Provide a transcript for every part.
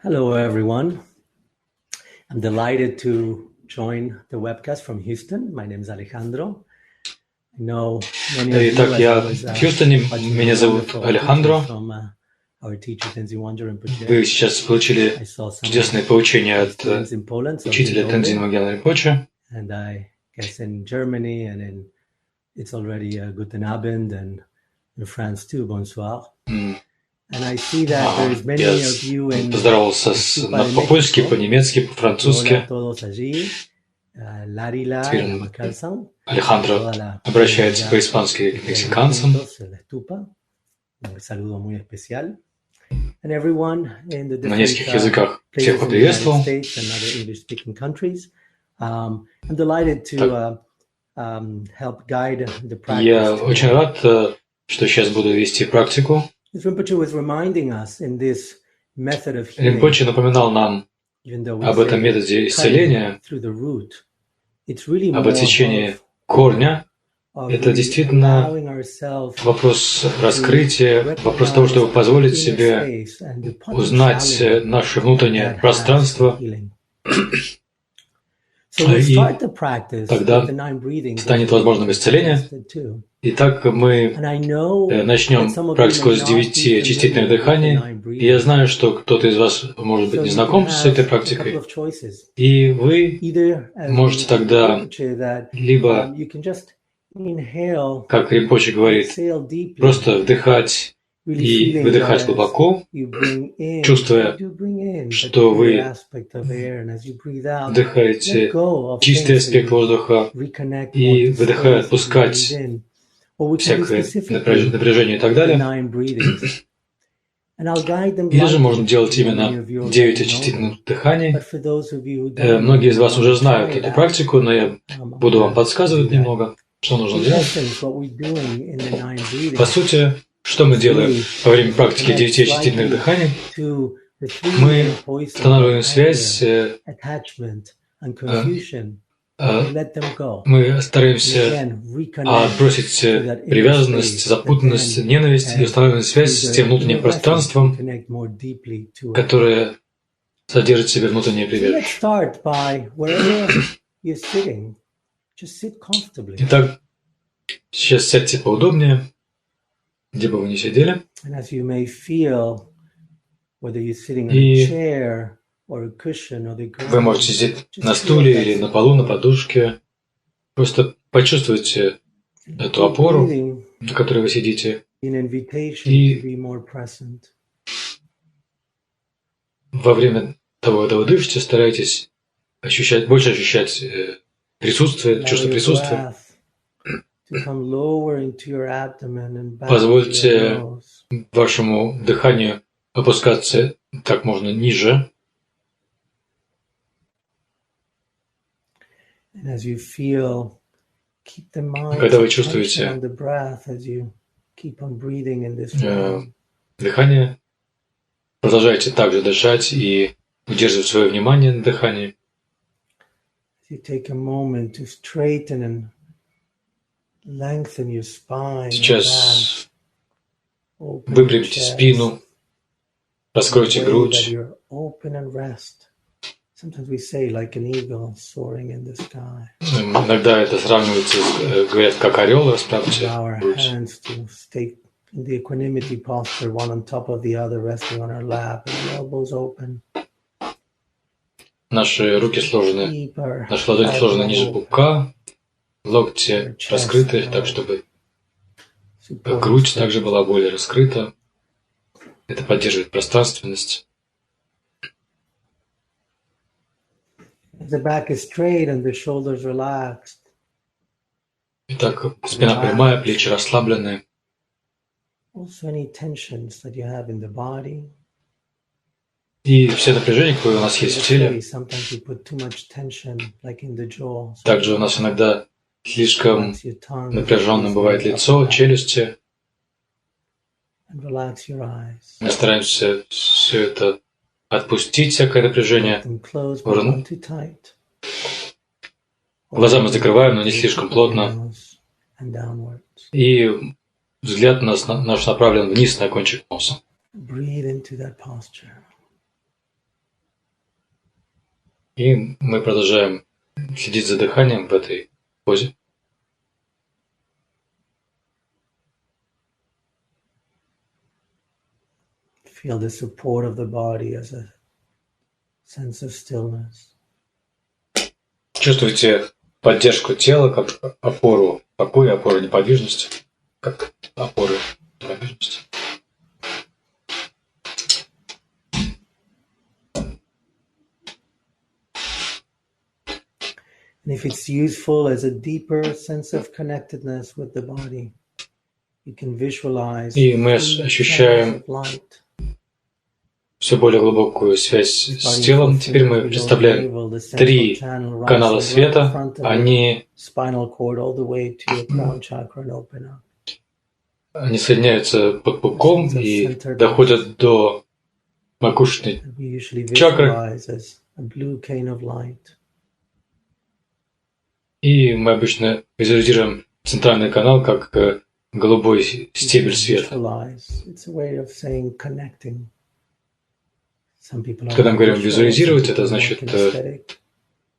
Hello, everyone. I'm delighted to join the webcast from Houston. My name is Alejandro. I know many of you, Итак, я as в Хьюстоне, меня зовут wonderful Алехандро. from our teacher Tendзина Вангьяла Ринпоче. Вы сейчас получили I saw some чудесные поучения от students in Poland, so учителя it's Тендзина open. Вангьяла Ринпоче. And I guess in Germany and it's already Guten Abend, and in France too, bonsoir. And I see that there is many Я of you in поздоровался по-польски, по-немецки, по-французски. Hola a todos allí. Larila, Теперь la Macalsan, Алехандро обращается по-испански к мексиканцам. Saludo muy especial. And everyone in the На нескольких different языках places всех in the United поприветствовал. States and other English-speaking countries. I'm delighted to help guide the practice. Я очень рад, что сейчас буду вести практику. Rinpoche was reminding us in this method of healing, Ринпоче напоминал нам even though we об этом say методе cutting исцеления, through the root, it's really об more отсечении корня. of Это really действительно allowing ourselves вопрос раскрытия, вопрос того, чтобы позволить себе узнать наше внутреннее пространство, и тогда станет возможным исцеление. Итак, мы начнем практику с 9 частичных дыханий. И я знаю, что кто-то из вас может быть не знаком с этой практикой. И вы можете тогда либо, как Ринпоче говорит, просто вдыхать и выдыхать глубоко, чувствуя, что вы вдыхаете чистый аспект воздуха и выдыхая, отпускать всякое напряжение и так далее. Или же можно делать именно 9 очистительных дыханий. Многие из вас уже знают эту практику, но я буду вам подсказывать немного, что нужно делать. По сути, что мы делаем во время практики 9 очистительных дыханий? Мы устанавливаем связь, мы стараемся отбросить привязанность, запутанность, ненависть и устанавливаем связь с тем внутренним пространством, которое содержит в себе внутреннее прибежище. Итак, сейчас сядьте поудобнее, где бы вы ни сидели. И вы можете сидеть на стуле или на полу, на подушке. Просто почувствуйте эту опору, на которой вы сидите. И во время того, когда вы дышите, старайтесь больше ощущать присутствие, чувство присутствия. Позвольте вашему дыханию опускаться как можно ниже. Когда вы чувствуете дыхание, продолжайте также дышать и удерживать свое внимание на дыхании. Сейчас выпрямите спину, раскройте грудь. Иногда это сравнивается, говорят, как орел, расправьте грудь. Наши руки сложены, наши ладони сложены ниже пупка, локти раскрыты, так чтобы грудь также была более раскрыта. Это поддерживает пространственность. Итак, спина прямая, плечи расслаблены. И все напряжения, которые у нас есть в теле. Также у нас иногда слишком напряженным бывает лицо, челюсти. Мы стараемся все это отпустить, всякое напряжение. Глаза мы закрываем, но не слишком плотно. И взгляд наш направлен вниз на кончик носа. И мы продолжаем следить за дыханием в этой позе. Feel the support of the body as a sense of stillness. Чувствуйте поддержку тела как опору покоя, опору неподвижности, как опору неподвижности. And if it's useful as a deeper sense of connectedness with the body, you can visualize. И мы ощущаем все более глубокую связь с телом. Теперь мы представляем 3 канала света. Они соединяются под пупком и доходят до макушечной чакры. И мы обычно визуализируем центральный канал как голубой стебель света. Когда мы говорим визуализировать, это значит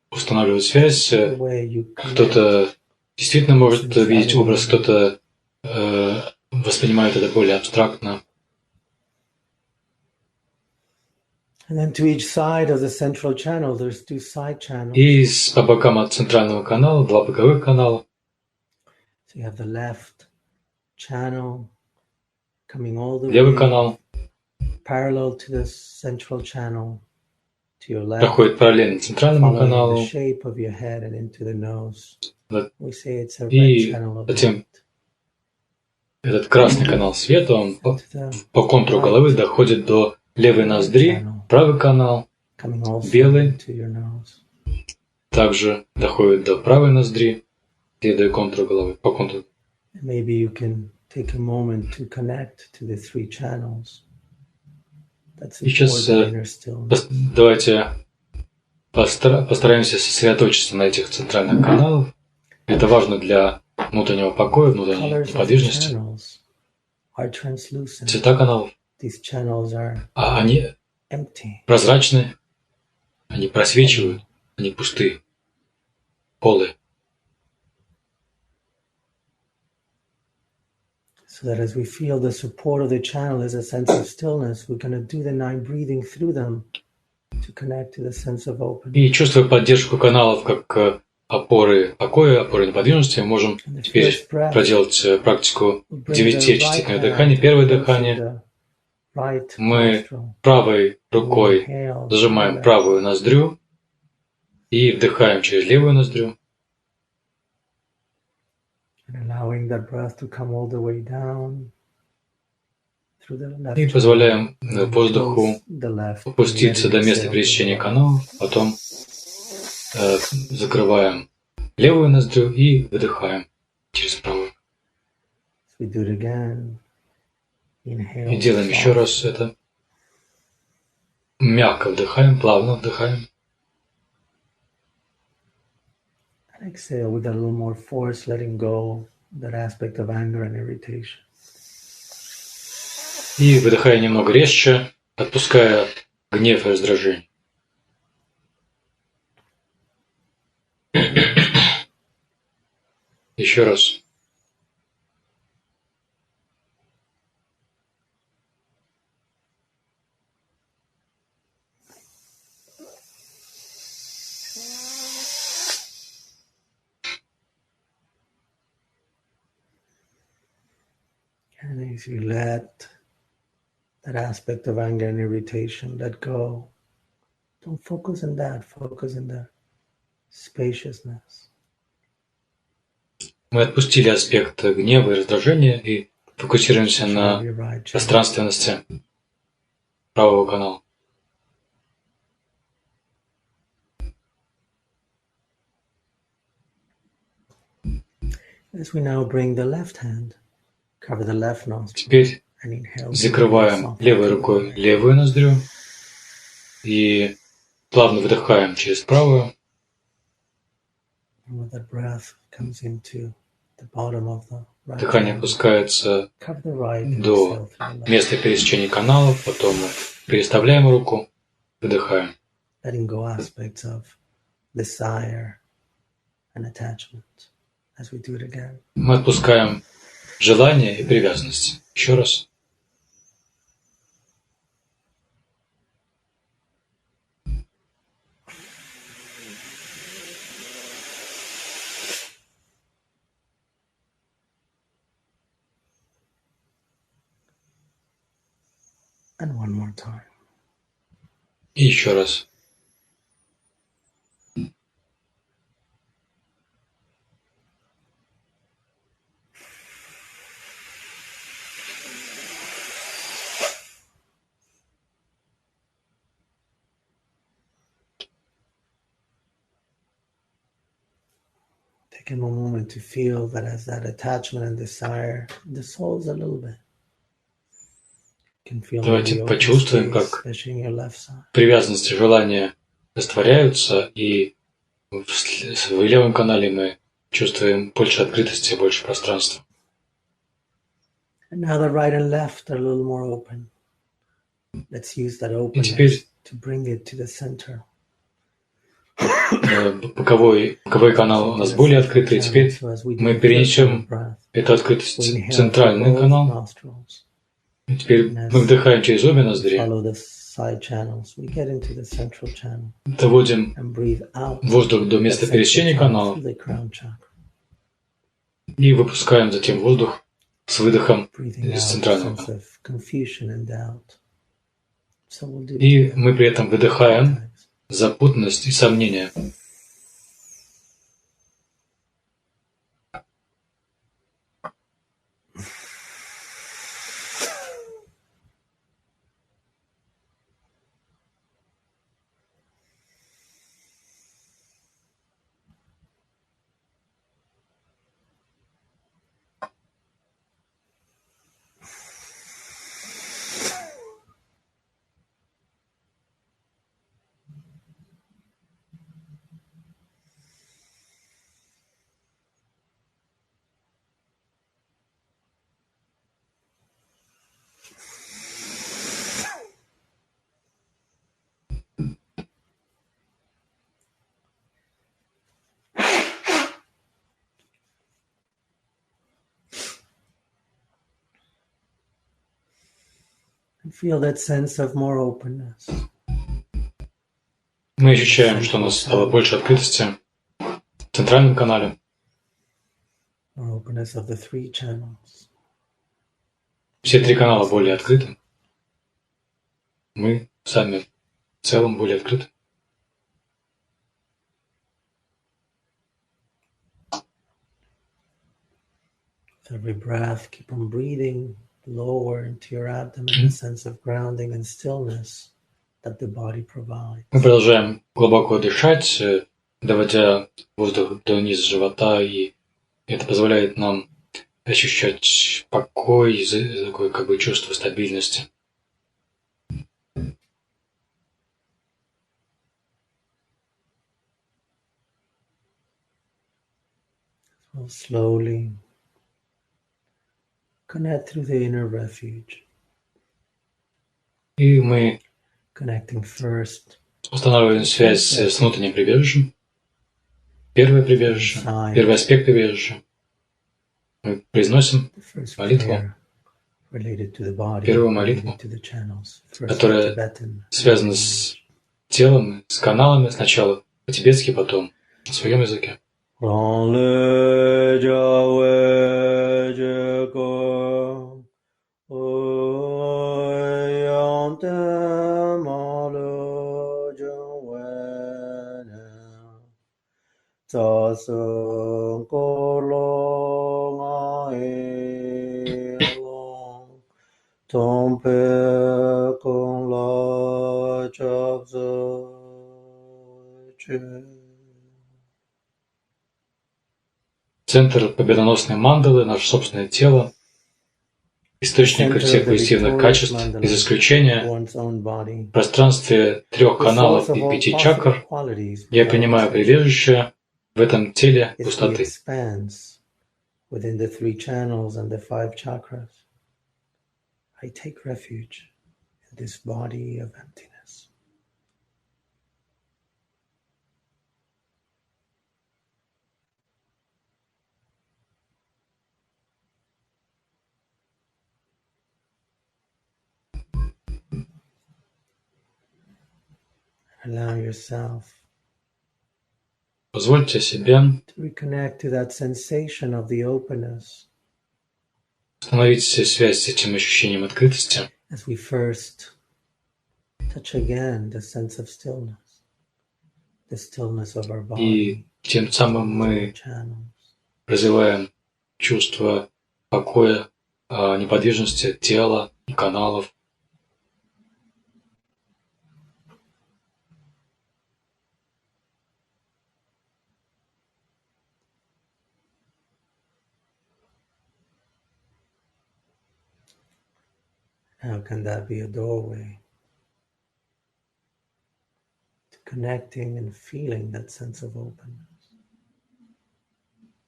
устанавливать связь. Кто-то действительно может видеть образ, кто-то воспринимает это более абстрактно. И по бокам от центрального канала 2 боковых канала. Левый канал проходит параллельно центральному каналу. И затем этот красный канал света, он по контуру головы доходит до левой ноздри. Правый канал, белый, также доходит до правой ноздри, следуя контуру головы, по контуру. И сейчас давайте постараемся сосредоточиться на этих центральных каналах. Это важно для внутреннего покоя, внутренней неподвижности. Цвета каналов, они прозрачны, они просвечивают, они пустые, полые. So that as we feel the support of the channel as a sense of stillness, we're going to do the 9 breathing through them to connect to the sense of openness. И чувствуя поддержку каналов как опоры покоя, опоры неподвижности, мы можем теперь проделать практику 9 частичных дыханий. Первое дыхание. Мы правой рукой зажимаем правую ноздрю и вдыхаем через левую ноздрю. И позволяем воздуху опуститься до места пересечения каналов, потом закрываем левую ноздрю и выдыхаем через правую. И делаем еще раз это. Мягко вдыхаем, плавно вдыхаем. Exhale with a little more force, letting go that aspect of anger and irritation. И выдыхая немного резче, отпуская гнев и раздражение. Еще раз. And as you let that aspect of anger and irritation let go, don't focus on that, focus on the spaciousness. Мы отпустили аспект гнева и раздражения и фокусируемся на пространственности правого канала. As we now bring the left hand, cover the left nostril. Теперь закрываем левой рукой левую ноздрю и плавно выдыхаем через правую. Дыхание опускается до места пересечения каналов, потом мы переставляем руку, выдыхаем. letting go aspects of desire and attachment as we do it again. Мы отпускаем желание и привязанность. Еще раз. And one more time. И еще раз. Take a moment to feel that as that attachment and desire dissolves a little bit. Давайте почувствуем, как привязанность и желание растворяются, и в левом канале мы чувствуем больше открытости, больше пространства. And now the right and left are a little more open. Let's use that openness to bring it to the center. Боковой канал у нас более открытый, и теперь мы перенесем эту открытость в центральный канал. И теперь мы вдыхаем через обе ноздри, доводим воздух до места пересечения канала и выпускаем затем воздух с выдохом из центрального канала. И мы при этом выдыхаем запутанность и сомнения. Feel that sense of more openness. Мы ощущаем, что у нас стало больше открытости в центральном канале. More openness of the 3 channels. Все 3 канала более открыты. Мы сами в целом более открыты. With every breath, keep on breathing lower into your abdomen, a sense of grounding and stillness that the body provides. Мы продолжаем глубоко дышать, доводя воздух до низа живота, и это позволяет нам ощущать покой, такое как бы чувство стабильности. So slowly connect through the inner refuge. И мы устанавливаем связь с внутренним прибежищем. Первое прибежище, первый аспект прибежища. Мы произносим молитву, первую молитву, которая связана с телом, с каналами, сначала по-тибетски, потом на своем языке. Центр победоносной мандалы, наше собственное тело, источник всех позитивных качеств, без исключения, в пространстве 3 каналов и 5 чакр я принимаю прибежище в этом теле пустоты. Allow yourself Позвольте себе to reconnect to that sensation of the openness. Установить связь с этим ощущением открытости. As we first touch again the sense of stillness, the stillness of our body. И тем самым мы развиваем чувство покоя, неподвижности тела и каналов. How can that be a doorway to connecting and feeling that sense of openness?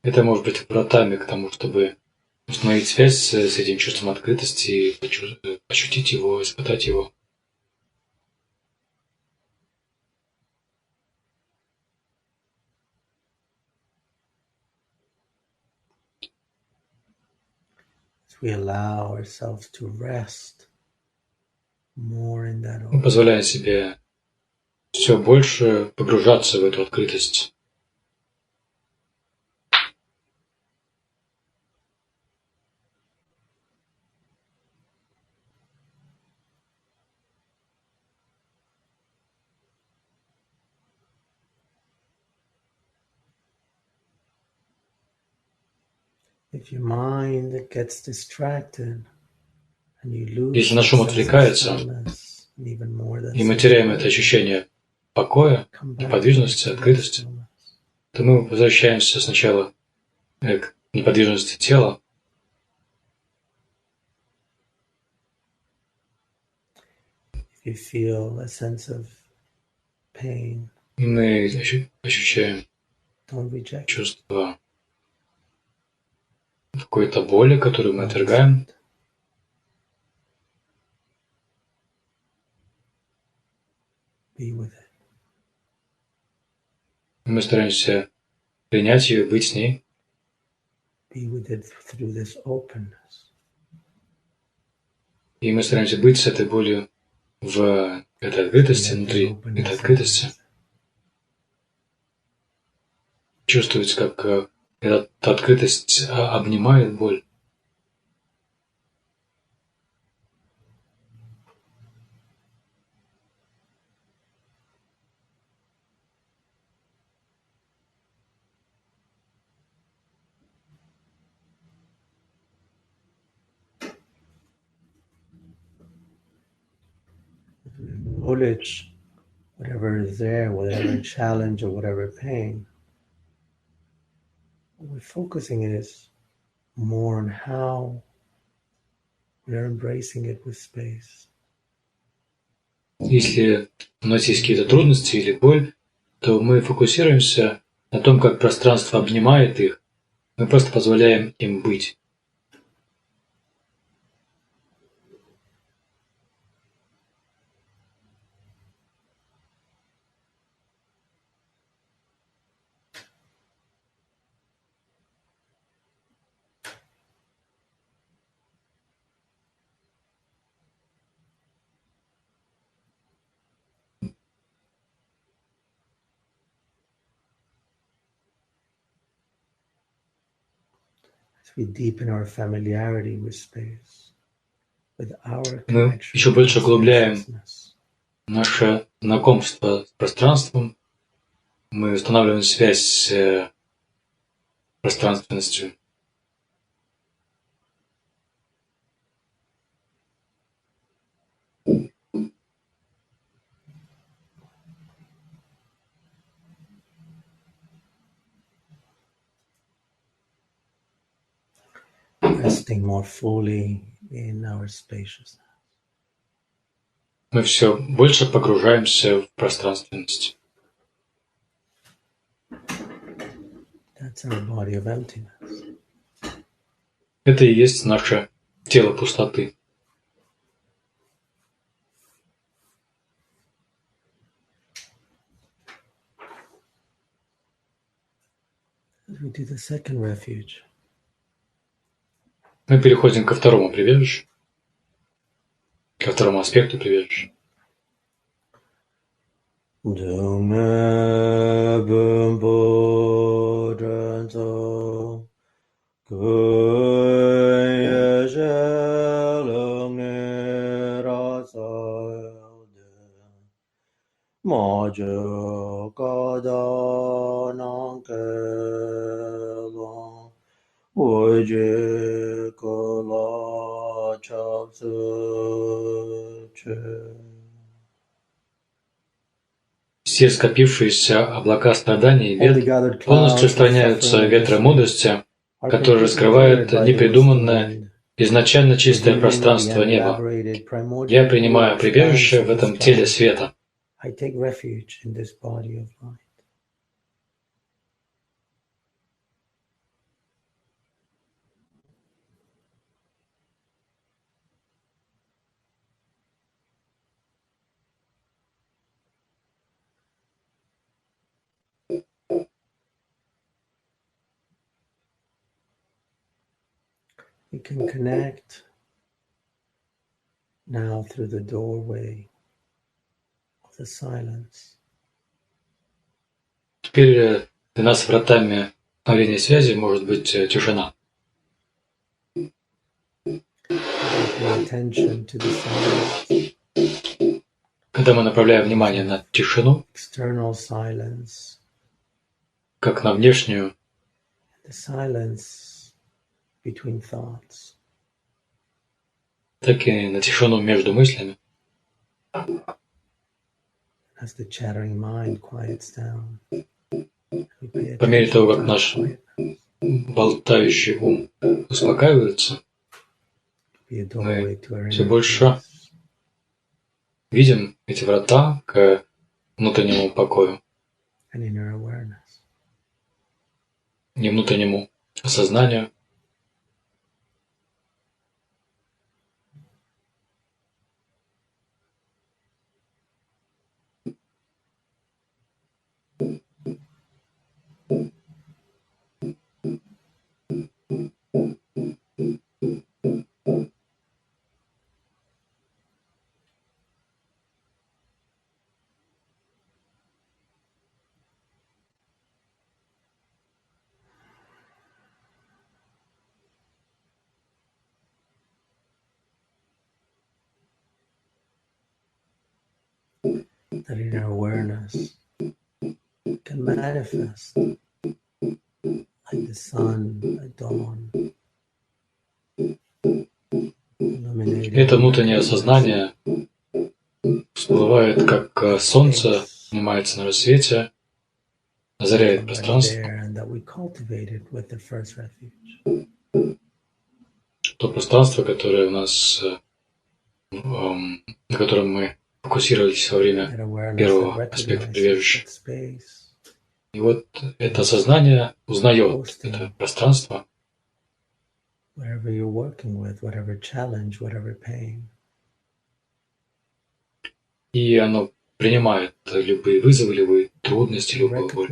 Это может быть вратами к тому, чтобы установить связь с этим чувством открытости и ощутить его, испытать его. We allow ourselves to rest more in that Мы позволяем себе все больше погружаться в эту открытость. If your mind gets distracted, and you lose Если наш ум отвлекается, и мы теряем это ощущение покоя, неподвижности, открытости, то мы возвращаемся сначала к неподвижности тела. You feel a sense of pain. Мы ощущаем чувство какой-то боли, которую мы отвергаем. Мы стараемся принять ее, быть с ней. И мы стараемся быть с этой болью в этой открытости, внутри этой открытости. Чувствовать, как эта открытость обнимает боль. Knowledge, whatever is there, whatever challenge or whatever pain, what we're focusing is more on how we are embracing it with space. Если у нас есть какие-то трудности или боль, то мы фокусируемся на том, как пространство обнимает их. Мы просто позволяем им быть. We deepen our familiarity with space, with our Мы еще больше углубляем наше знакомство с пространством. Мы устанавливаем связь с пространственностью. Resting more fully in our spaciousness. Мы все больше погружаемся в пространственность. That's our body of emptiness. Это и есть наше тело пустоты. We do the second refuge. Мы переходим ко второму прибежищу, ко второму аспекту прибежища. Все скопившиеся облака страданий и бед полностью устраняются ветром мудрости, который раскрывает непридуманное, изначально чистое пространство неба. Я принимаю прибежище в этом теле света. We can connect now through the doorway of the silence. Теперь для нас вратами обновления связи может быть тишина. Когда мы направляем внимание на тишину, как на внешнюю, так и на тишину между мыслями. По мере того, как наш болтающий ум успокаивается, мы все больше видим эти врата к внутреннему покою, не внутреннему осознанию. That inner awareness can manifest like the sun at dawn. Это внутреннее осознание всплывает, как солнце поднимается на рассвете, озаряет пространство. То пространство, которое у нас, на котором мы фокусировались во время первого аспекта прибежища. И вот это сознание узнает это пространство. И оно принимает любые вызовы, любые трудности, любую боль.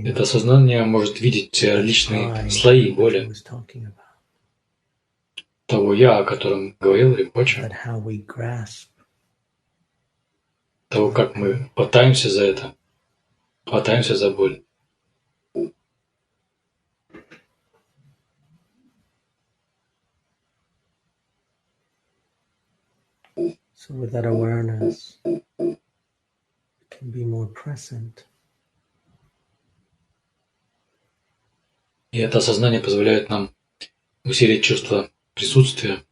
Это сознание может видеть различные слои боли. Того «я», о котором говорил Ринпоче, того, как мы хватаемся за это, хватаемся за боль. So with that awareness, we can be more present. И это осознание позволяет нам усилить чувство присутствия.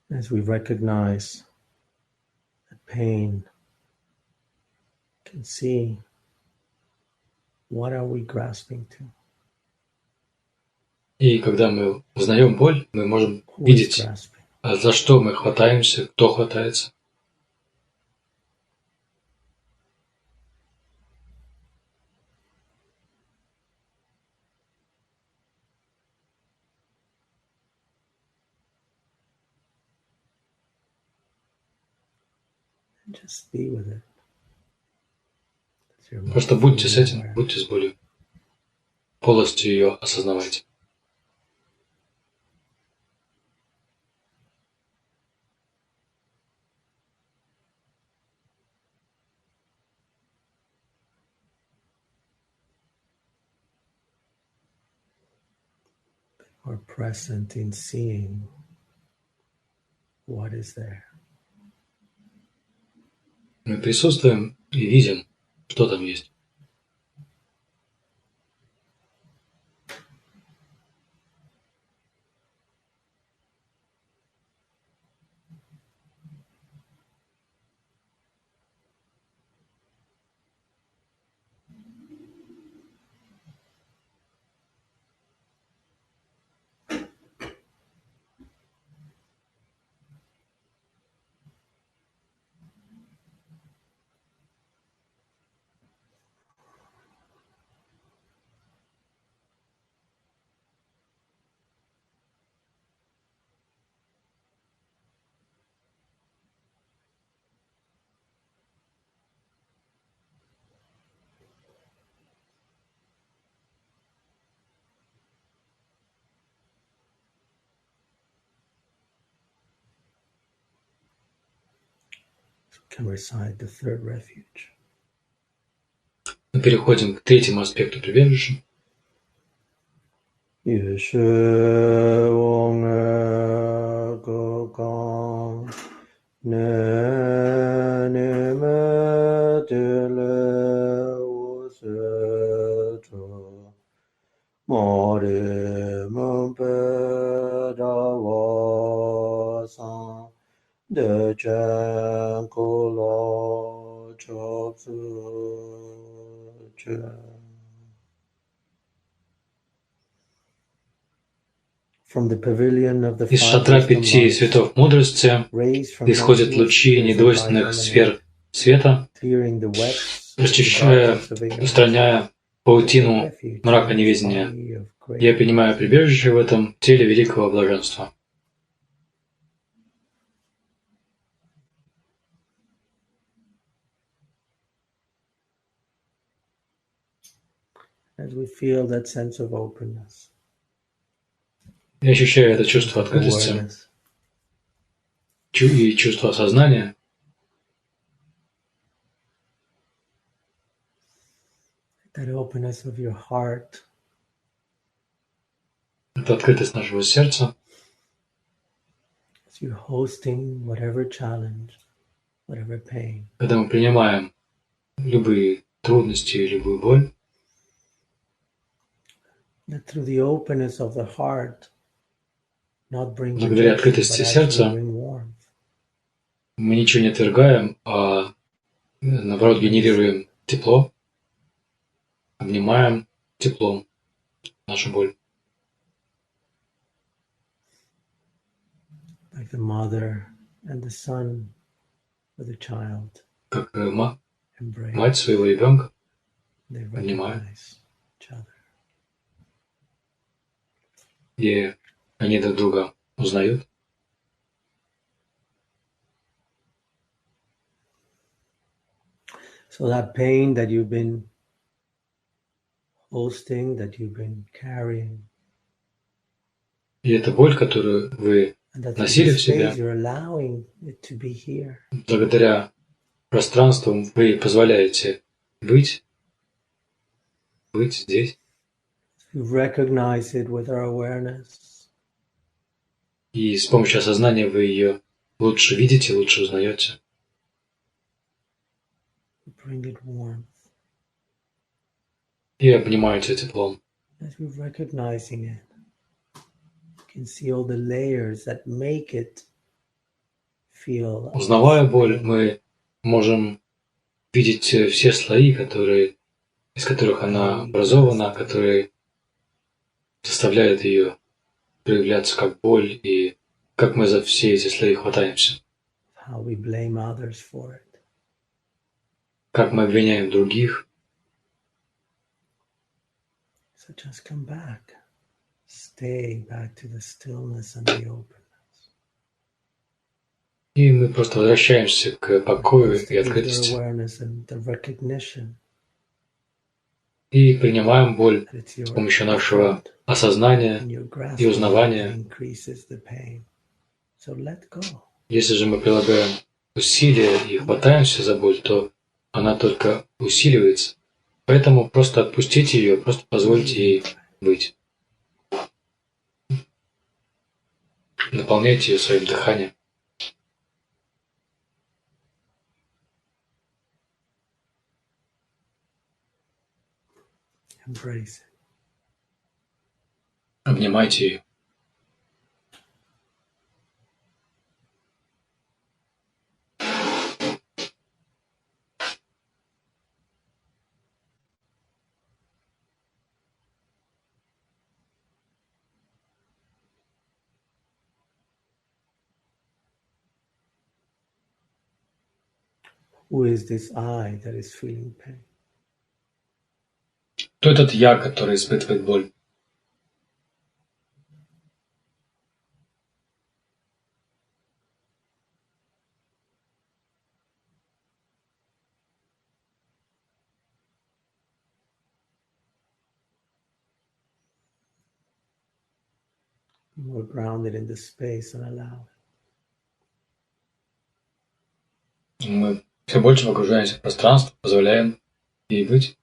As we recognize the pain, we can see what are we grasping to. И когда мы узнаем боль, мы можем видеть, за что мы хватаемся, кто хватается. Просто будьте с этим, будьте с болью. Полностью ее осознавайте. or present in seeing what is there. Мы присутствуем и видим, что там есть. Мы переходим к третьему аспекту прибежища. Из шатра 5 светов мудрости исходят лучи недвойственных сфер света, расчищая, устраняя паутину мрака неведения. Я принимаю прибежище в этом теле великого блаженства. Я ощущаю это чувство открытости и чувство осознания. Это открытость нашего сердца. Когда мы принимаем любые трудности и любую боль, благодаря открытости сердца мы ничего не отвергаем, а наоборот генерируем тепло, обнимаем теплом нашу боль. Как мать своего ребенка обнимает. И они друг друга узнают. So that pain that you've been hosting, that you've been carrying, и эта боль, которую вы носили в себе, благодаря пространству вы позволяете быть здесь. И с помощью осознания вы ее лучше видите, лучше узнаете. И обнимаете теплом. Узнавая боль, мы можем видеть все слои, из которых она образована, которые заставляют ее проявляться как боль, и как мы за все эти слои хватаемся. Как мы обвиняем других. И мы просто возвращаемся к покою и открытости. И принимаем боль с помощью нашего осознания и узнавания. Если же мы прилагаем усилия и хватаемся за боль, то она только усиливается. Поэтому просто отпустите ее, просто позвольте ей быть. наполняйте ее своим дыханием. Обнимайте ее. Who is this I that is feeling pain? Кто этот я, который испытывает боль? More grounded in the space and allow it. Мы все больше погружаемся в пространство, позволяем ей быть.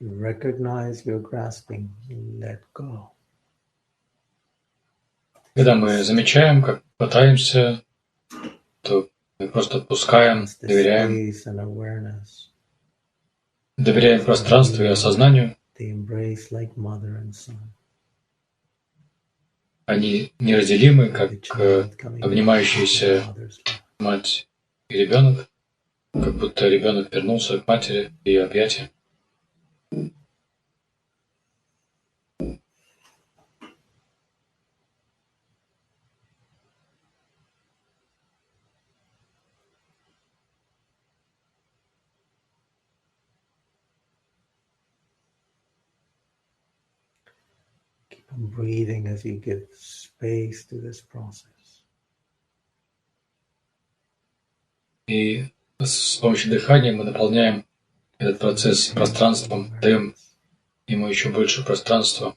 You recognize your grasping, let go. Когда мы замечаем, как пытаемся, то мы просто отпускаем, доверяем пространству и осознанию. Они неразделимы, как обнимающиеся мать и ребенок, как будто ребенок вернулся к матери и ее объятия. Breathing as you give space to this process. И с помощью дыхания мы наполняем этот процесс пространством, даем ему еще больше пространства.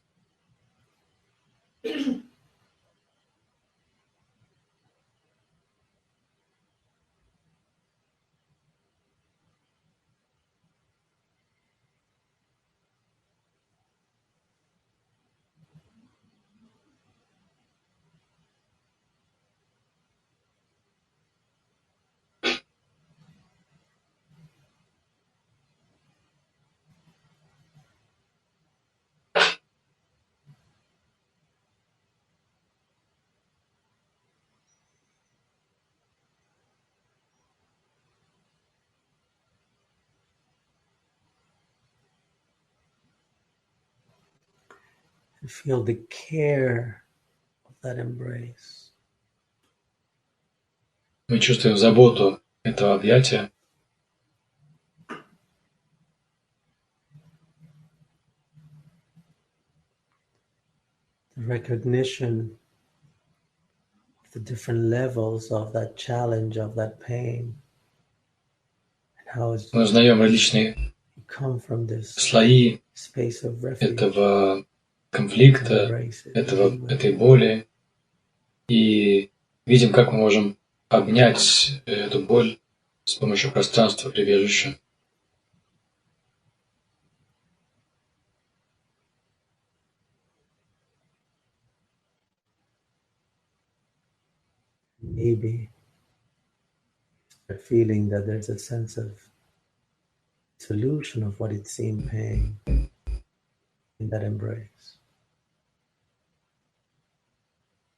You feel the care of that embrace. Мы чувствуем заботу этого объятия. The recognition of the different levels of that challenge, of that pain, and how it's Мы узнаем различные come from this слои space of refuge. этого конфликта, этой боли, и видим, как мы можем обнять эту боль с помощью пространства прибежища. Maybe a feeling that there's a sense of solution of what it seemed pain in that embrace.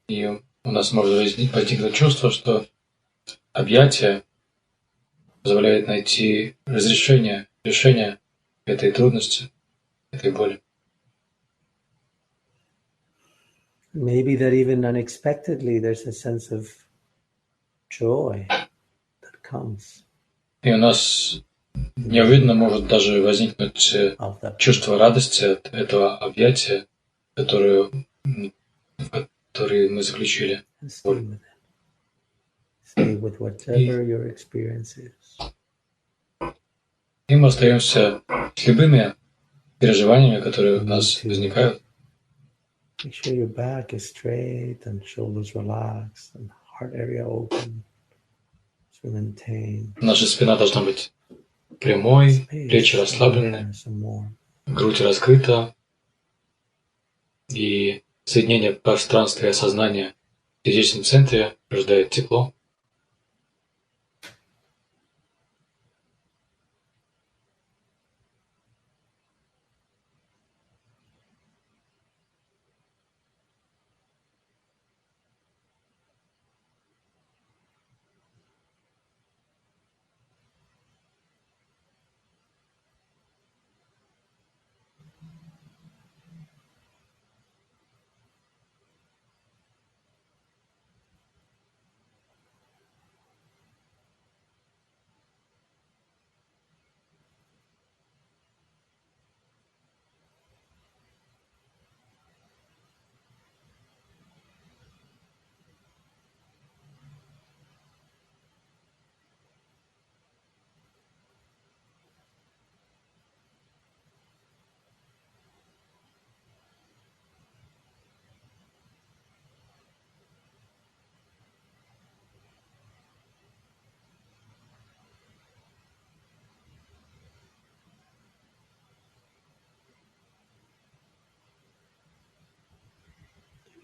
И у нас может возникнуть чувство, что объятие позволяет найти решение этой трудности, этой боли. Maybe that even unexpectedly there's a sense of joy that comes. И у нас неожиданно может даже возникнуть чувство радости от этого объятия, которое мы заключили. И мы остаемся с любыми переживаниями, которые у нас возникают. Make sure your back is straight and shoulders relaxed and heart area open. To maintain. Наша спина должна быть прямой, плечи расслаблены, грудь раскрыта, и соединение пространства и сознания в сердечном центре рождает тепло.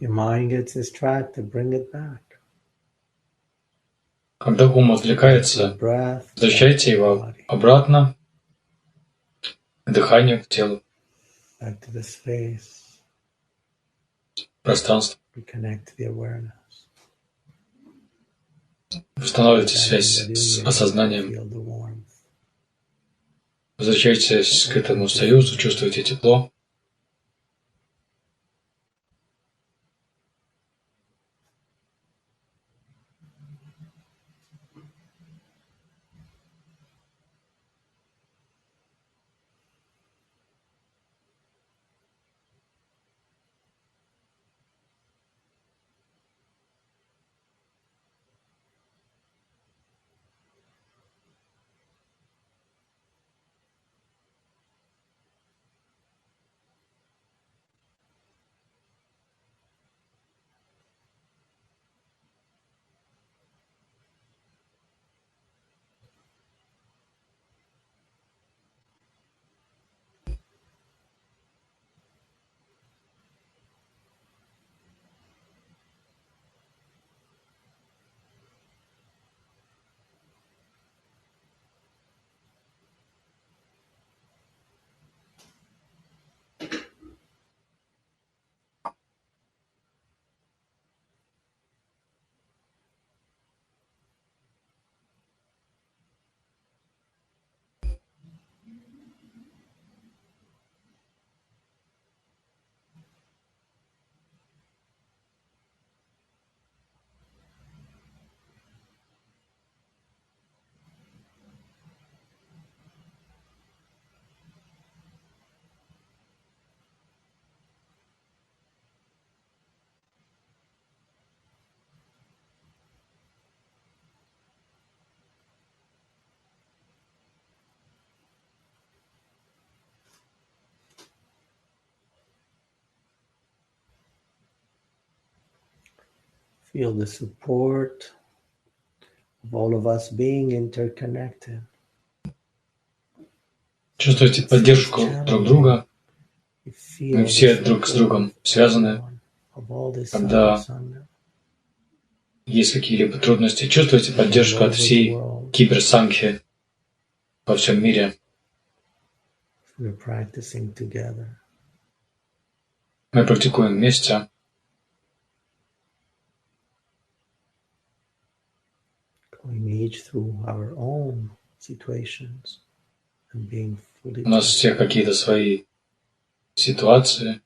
Your mind gets distracted, bring it back. Когда ум отвлекается, возвращайте его обратно к дыханию, к телу, back to the space. Пространство. Reconnect to the awareness. Устанавливайте связь с осознанием. Возвращайтесь к этому союзу, чувствуйте тепло. Feel the support of all of us being interconnected. Чувствуйте поддержку друг друга. Мы все друг с другом связаны. Когда есть какие-либо трудности, чувствуйте поддержку от всей киберсанхи во всем мире. Мы практикуем вместе. У нас у всех какие-то свои ситуации.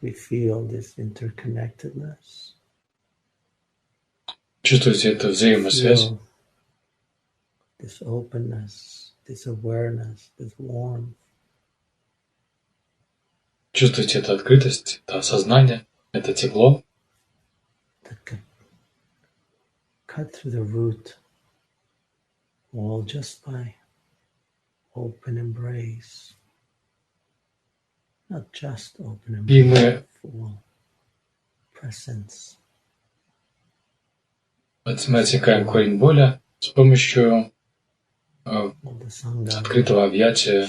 We feel this interconnectedness. Чувствуете эту взаимосвязь? This openness, this awareness, this warmth. Чувствуете эту открытость, это осознание, это тепло? That can cut through the root wall just by open embrace. Not just open embrace, full presence. Мы отсекаем корень боли с помощью открытого объятия,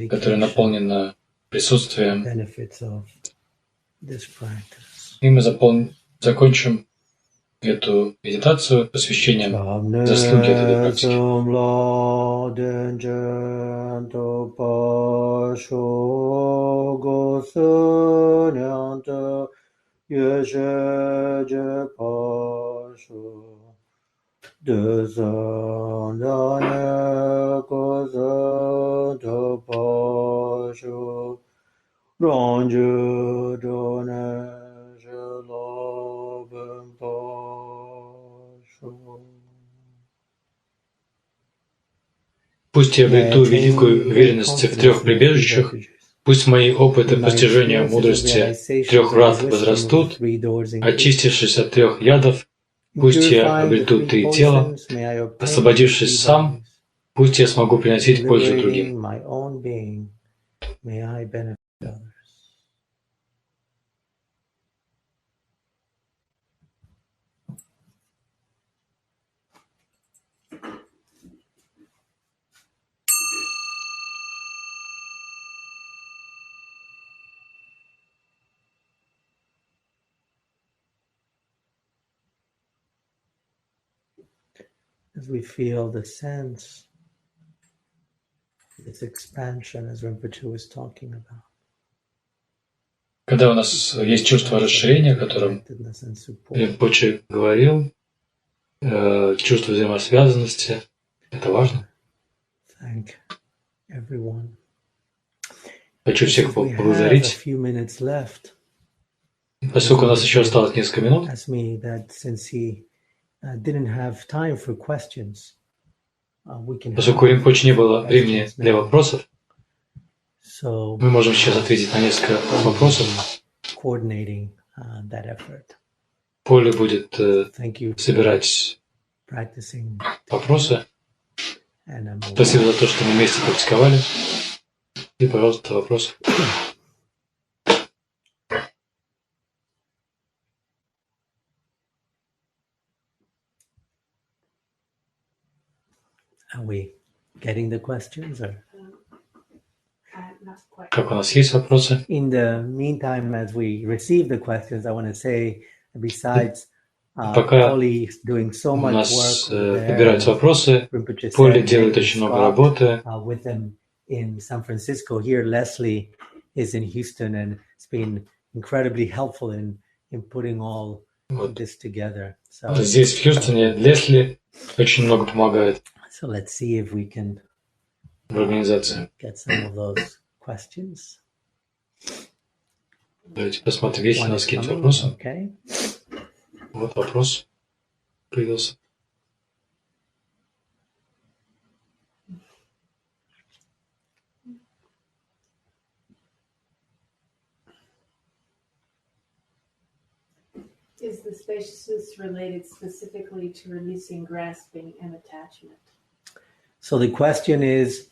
которое наполнено присутствием. И мы закончим эту медитацию посвящением заслуги этой практики. Пусть я обрету великую уверенность в трех прибежищах, пусть мои опыты постижения мудрости трех врат возрастут, очистившись от трех ядов, пусть я обрету три тела, освободившись сам, пусть я смогу приносить пользу другим. As we feel the sense, this expansion, as Rinpoche was talking about. Когда у нас есть чувство расширения, о котором Ринпоче говорил, чувство взаимосвязанности, это важно. Хочу всех поблагодарить. Поскольку у нас еще осталось несколько минут, поскольку у Ринпоче не было времени для вопросов, мы можем сейчас ответить на несколько вопросов. Поле будет собирать вопросы. Спасибо за то, что мы вместе практиковали. И, пожалуйста, вопросы. Are we getting the questions? Or? Как у нас есть вопросы? In the meantime, as we receive the questions, I want to say, besides Polly doing so much work, выбираются вопросы. Полли делает очень много работы. With them in San Francisco. Here, Leslie is in Houston, and it's been incredibly helpful in putting all this together. So, здесь в Хьюстоне Лесли очень много помогает. So let's see if we can в организации. Get some of those questions. Давайте посмотрим, есть ли у нас какие-то вопросы. Okay. Вот вопрос появился. Is the spaciousness related specifically to releasing grasping and attachment? So the question is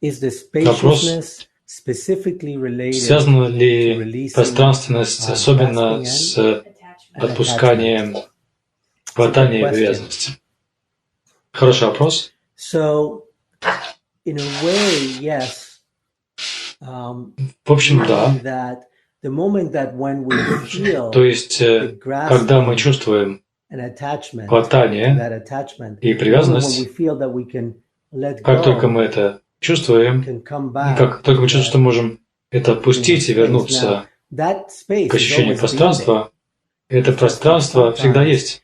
the spaciousness specifically related связана ли пространственность особенно с отпусканием, хватания и привязанности? Хороший вопрос. So, in a way, yes. В общем, да. То есть, когда мы чувствуем хватание и привязанность, как только мы это чувствуем, как только мы чувствуем, что можем это отпустить и вернуться к ощущению пространства, это пространство всегда есть.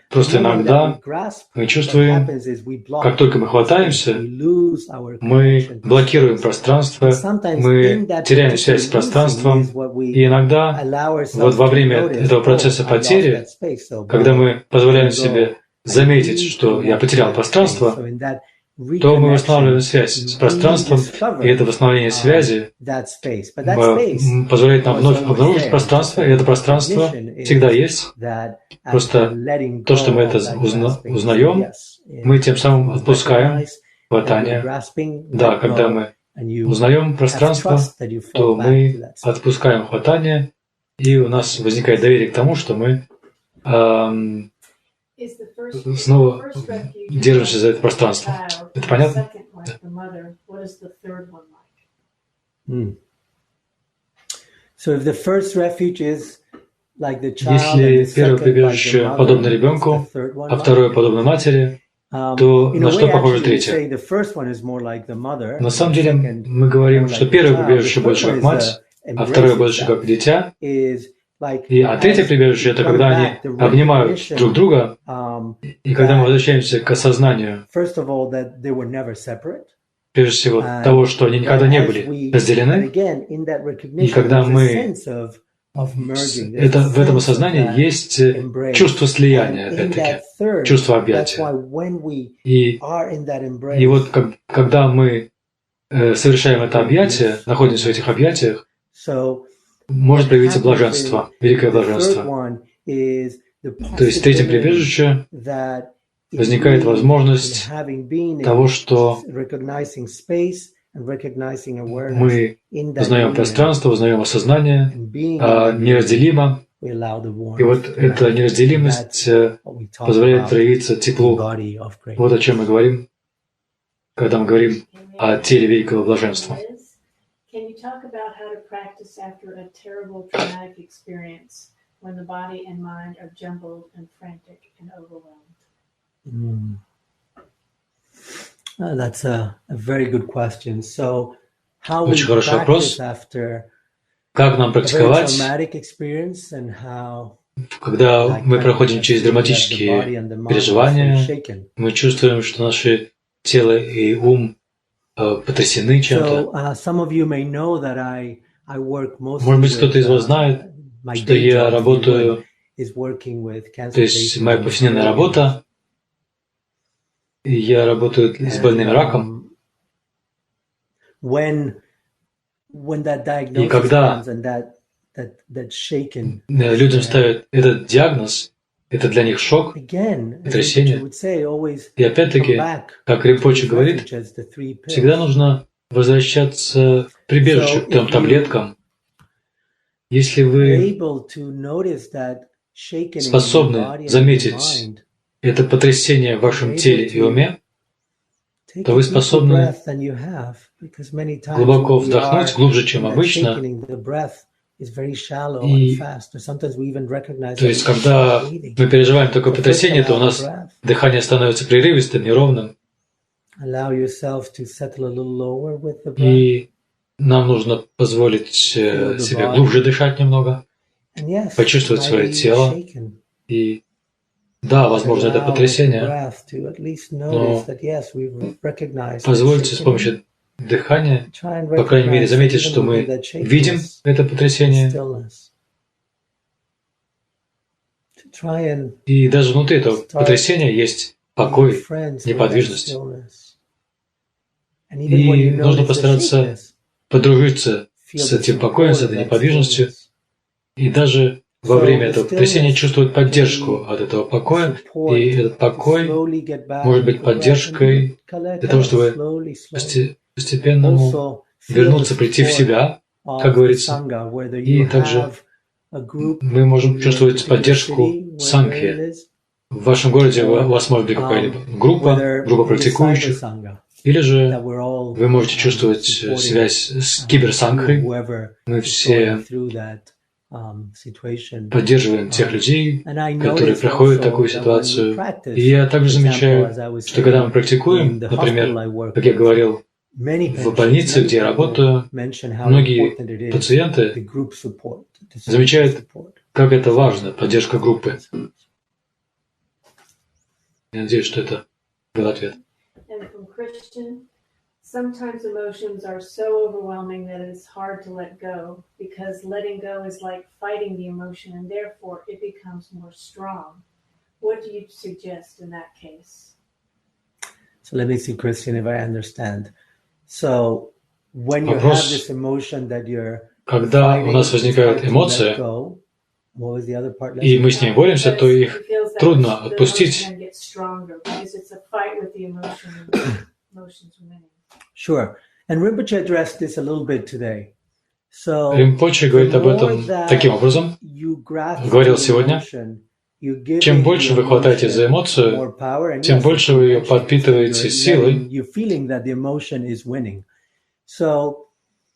Просто иногда мы чувствуем, как только мы хватаемся, мы блокируем пространство, мы теряем связь с пространством, и иногда вот во время этого процесса потери, когда мы позволяем себе заметить, что я потерял пространство, то мы восстанавливаем связь с пространством, и это восстановление связи позволяет нам вновь обнаружить пространство, и это пространство всегда есть. Просто то, что мы это узнаем, мы тем самым отпускаем хватание. Да, когда мы узнаем пространство, то мы отпускаем хватание, и у нас возникает доверие к тому, что мы снова держимся за это пространство. Это понятно? Если первое прибежище подобно ребенку, а второе подобно матери, то на что похоже третье? На самом деле мы говорим, что первое прибежище больше как мать, а второе больше как дитя. А третье прибежище – это когда они обнимают друг друга, и когда мы возвращаемся к осознанию, прежде всего, того, что они никогда не были разделены, и когда мы… в этом осознании есть чувство слияния, опять-таки, чувство объятия. И вот когда мы совершаем это объятие, находимся в этих объятиях, может проявиться блаженство, великое блаженство. То есть в третьем прибежище возникает возможность того, что мы узнаем пространство, узнаем осознание, неразделимо. И вот эта неразделимость позволяет проявиться теплу. Вот о чем мы говорим, когда мы говорим о теле великого блаженства. Can you talk about how to practice after a terrible traumatic experience when the body and mind are jumbled and frantic and overwhelmed? That's a very good question. So, how Очень хороший вопрос. Как нам практиковать, когда мы проходим через драматические переживания, мы чувствуем, что наше тело и ум потрясены чем-то. Может быть, кто-то из вас знает, что я работаю, то есть моя повседневная работа, и я работаю с больными раком. И когда людям ставят этот диагноз, это для них шок, потрясение. И опять-таки, как Ринпоче говорит, всегда нужно возвращаться к прибежищу, к трем таблеткам. Если вы способны заметить это потрясение в вашем теле и уме, то вы способны глубоко вдохнуть, глубже, чем обычно. То есть, когда мы переживаем такое потрясение, то у нас дыхание становится прерывистым, неровным. И нам нужно позволить себе глубже дышать немного, почувствовать свое тело. И да, возможно, это потрясение, но позвольте с помощью дыхания, по крайней мере, заметить, что мы видим это потрясение. И даже внутри этого потрясения есть покой, неподвижность. И нужно постараться подружиться с этим покоем, с этой неподвижностью, и даже во время этого потрясения чувствовать поддержку от этого покоя, и этот покой может быть поддержкой для того, чтобы постепенно вернуться, прийти в себя, как говорится, и также мы можем чувствовать поддержку сангхи. В вашем городе у вас может быть какая-либо группа практикующих, или же вы можете чувствовать связь с киберсангхой. Мы все поддерживаем тех людей, которые проходят такую ситуацию. И я также замечаю, что когда мы практикуем, например, как я говорил, в больнице, где я работаю, многие пациенты замечают, как это важно, поддержка группы. Я надеюсь, что это был ответ. Sometimes emotions are so overwhelming that it's hard to let go, because letting go is like fighting the emotion, and therefore it becomes more strong. What do you suggest in that case? So let me see, Christian, if I understand. So when you have this emotion that you're когда у нас возникают эмоции, и мы с ней боремся, то их трудно отпустить. Sure. And Rinpoche addressed this a little bit today. So, Ринпоче говорит об этом таким образом, говорил сегодня, чем больше вы хватаете за эмоцию, тем больше вы ее подпитываете силой,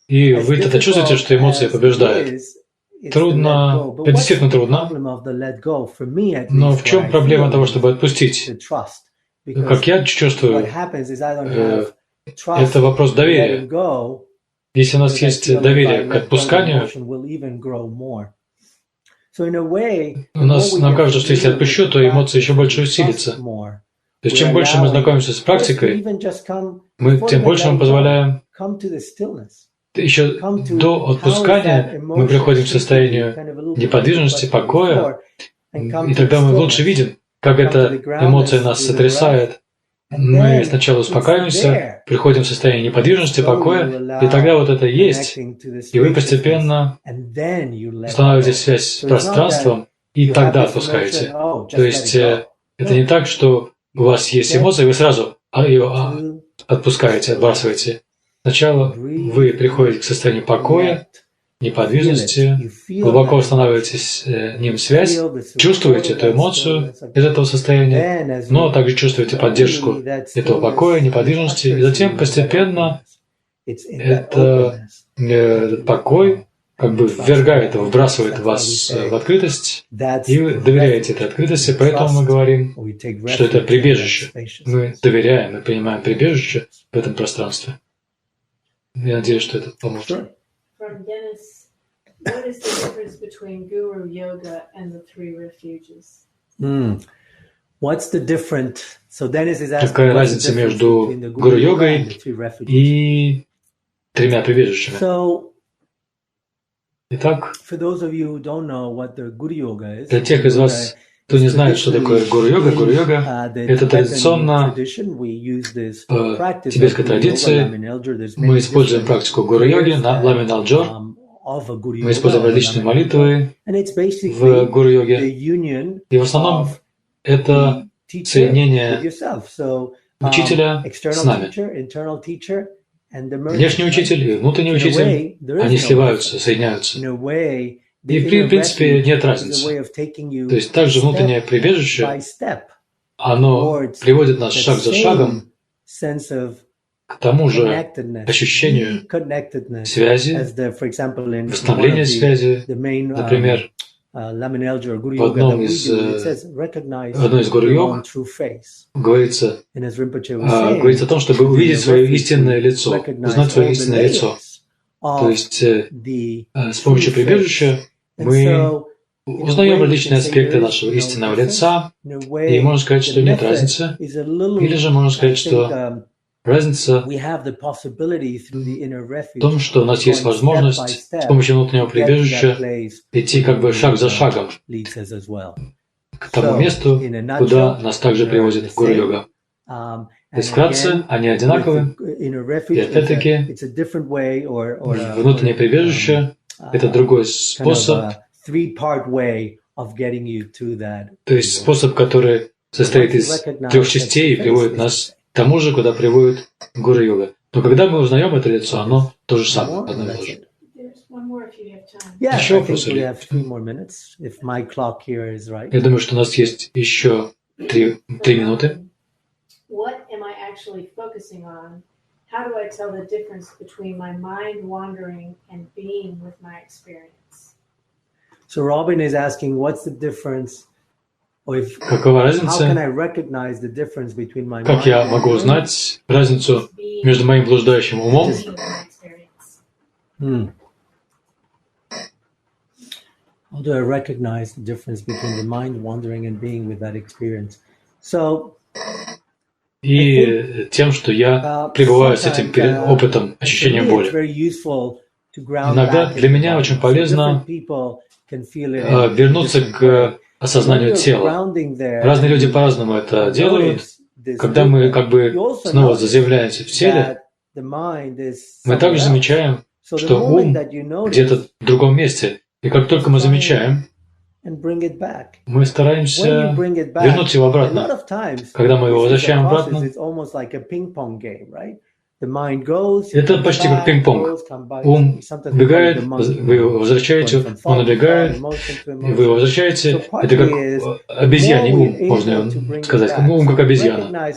и вы тогда чувствуете, что эмоция побеждает. Трудно, это действительно трудно, но в чем проблема того, чтобы отпустить? Как я чувствую, это вопрос доверия. Если у нас есть доверие к отпусканию, нам кажется, что если отпущу, то эмоции еще больше усилятся. То есть чем больше мы знакомимся с практикой, тем больше мы позволяем. Еще до отпускания мы приходим к состоянию неподвижности, покоя, и тогда мы лучше видим, как эта эмоция нас сотрясает. Мы сначала успокаиваемся, приходим в состояние неподвижности, покоя, и тогда вот это есть, и вы постепенно устанавливаете связь с пространством, и тогда отпускаете. То есть это не так, что у вас есть эмоция, и вы сразу ее отпускаете, отбрасываете. Сначала вы приходите к состоянию покоя, неподвижности, глубоко устанавливаете с ним связь, чувствуете эту эмоцию из этого состояния, но также чувствуете поддержку этого покоя, неподвижности, и затем постепенно этот покой как бы ввергает, вбрасывает вас в открытость, и вы доверяете этой открытости, поэтому мы говорим, что это прибежище. Мы доверяем, мы принимаем прибежище в этом пространстве. Я надеюсь, что это поможет. From Dennis, what is the difference between Guru Yoga and the three refuges? What's the difference? So Dennis is asking, какая разница между гуру-йогой и тремя прибежищами? Итак, for those of you who don't know what the Guru Yoga is, для тех из вас, кто не знает, что такое гуру-йога, гуру-йога – это традиционно тибетской традиции. Мы используем практику гуру-йоги на ламин алджор. Мы используем различные молитвы в гуру-йоге. И в основном это соединение учителя с нами. Внешний учитель и внутренний учитель, они сливаются, соединяются. И, в принципе, нет разницы. То есть также внутреннее прибежище, оно приводит нас шаг за шагом к тому же ощущению связи, восстановления связи. Например, в одной из гуру-йог говорится о том, чтобы увидеть свое истинное лицо, узнать свое истинное лицо. То есть с помощью прибежища мы узнаем различные аспекты нашего истинного лица, и можно сказать, что нет разницы, или же можно сказать, что разница в том, что у нас есть возможность с помощью внутреннего прибежища идти как бы шаг за шагом к тому месту, куда нас также приводит гуру-йога. То есть вкратце они одинаковы, и опять-таки внутреннее прибежище – это другой способ, то есть способ, который состоит из 3 частей и приводит нас к тому же, куда приводит гуру-йога. Но когда мы узнаем это лицо, оно то же самое, одно и то же. Еще вопросы? Я думаю, что у нас есть еще 3 минуты. What am I actually focusing on? How do I tell the difference between my mind wandering and being with my experience? So Robin is asking, what's the difference? Какова разница? Как я могу узнать разницу между моим блуждающим умом How do I recognize the difference between the mind wandering and being with that experience? So и тем, что я пребываю с этим опытом ощущения боли. Иногда для меня очень полезно вернуться к осознанию тела. Разные люди по-разному это делают. Когда мы как бы снова заземляемся в теле, мы также замечаем, что ум где-то в другом месте. И как только мы замечаем, мы стараемся вернуть его обратно. Когда мы его возвращаем обратно, это почти как пинг-понг. Ум убегает, вы его возвращаете, он убегает, вы его возвращаете. Это как обезьяний ум, можно сказать. Ум как обезьяна.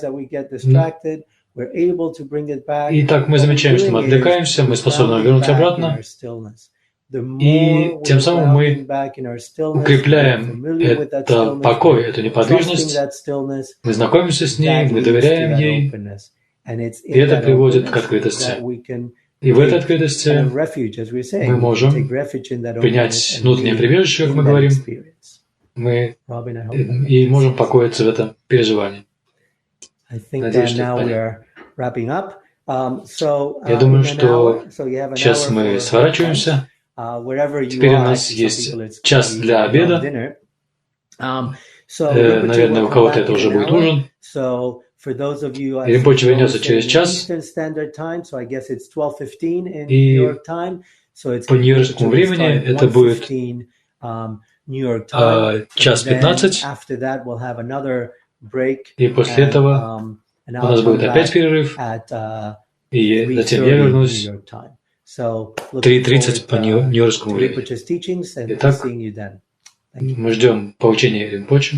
И так мы замечаем, что мы отвлекаемся, мы способны вернуть обратно. И тем самым мы укрепляем это покой, эту неподвижность, мы знакомимся с ней, мы доверяем ей, и это приводит к открытости. И в этой открытости мы можем принять внутреннее прибежище, как мы говорим, и можем покоиться в этом переживании. Надеюсь, что это понятно. Я думаю, что сейчас мы сворачиваемся. Теперь у нас есть час для обеда. Наверное, у кого-то это уже будет ужин. Ринпоче вернется через час. И по нью-йоркскому времени это будет час 15. И после этого у нас будет опять перерыв. И затем я вернусь 3:30 по нью-йоркскому времени. Итак, мы ждем поучения Ринпоче.